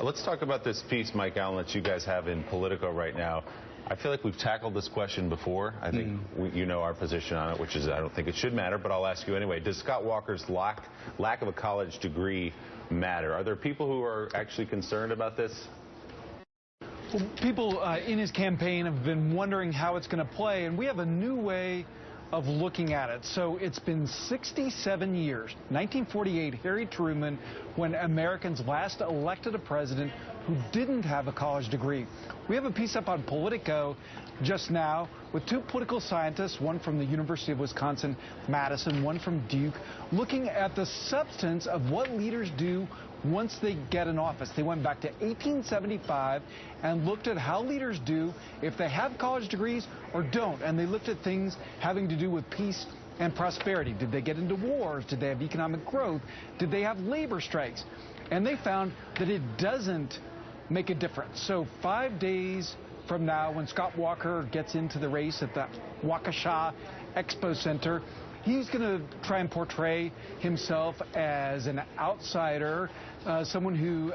Let's talk about this piece, Mike Allen, that you guys have in Politico right now. I feel like we've tackled this question before. I think you know our position on it, which is I don't think it should matter, but I'll ask you anyway. Does Scott Walker's lack of a college degree matter? Are there people who are actually concerned about this? Well, people in his campaign have been wondering how it's going to play, and we have a new way of looking at it. So it's been 67 years, 1948, Harry Truman, when Americans last elected a president who didn't have a college degree. We have a piece up on Politico just now with two political scientists, one from the University of Wisconsin-Madison, one from Duke, looking at the substance of what leaders do once they get in office. They went back to 1875 and looked at how leaders do if they have college degrees or don't. And they looked at things having to do with peace and prosperity. Did they get into wars? Did they have economic growth? Did they have labor strikes? And they found that it doesn't make a difference. So 5 days from now, when Scott Walker gets into the race at the Waukesha Expo Center, he's going to try and portray himself as an outsider, someone who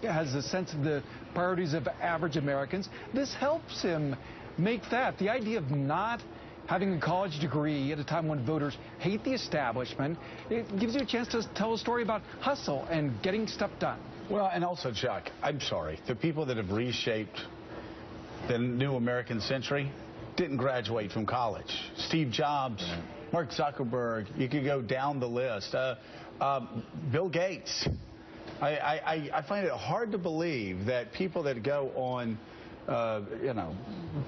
has a sense of the priorities of average Americans. This helps him make that. The idea of not having a college degree at a time when voters hate the establishment, it gives you a chance to tell a story about hustle and getting stuff done. Well, and also, Chuck, I'm sorry, the people that have reshaped the new American century didn't graduate from college. Steve Jobs, Mark Zuckerberg, you could go down the list. Bill Gates. I find it hard to believe that people that go on,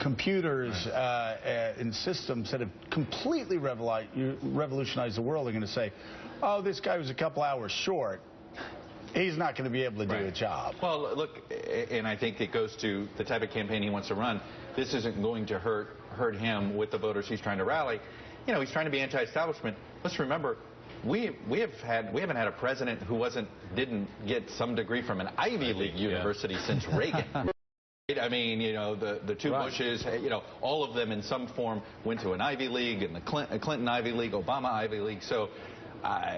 computers and systems that have completely revolutionized the world are going to say, oh, this guy was a couple hours short. He's not going to be able to do a job. Well, look, and I think it goes to the type of campaign he wants to run. This isn't going to hurt him with the voters he's trying to rally. You know, he's trying to be anti-establishment. Let's remember, we haven't had a president who didn't get some degree from an Ivy League university since Reagan. I mean, you know, the two Bushes, you know, all of them in some form went to an Ivy League, and the Clinton Ivy League, Obama Ivy League. So,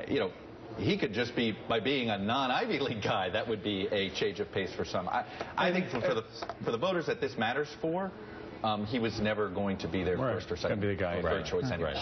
you know, he could just be, by being a non-Ivy League guy, that would be a change of pace for some. I think for the voters that this matters for, he was never going to be their first or second choice anyway.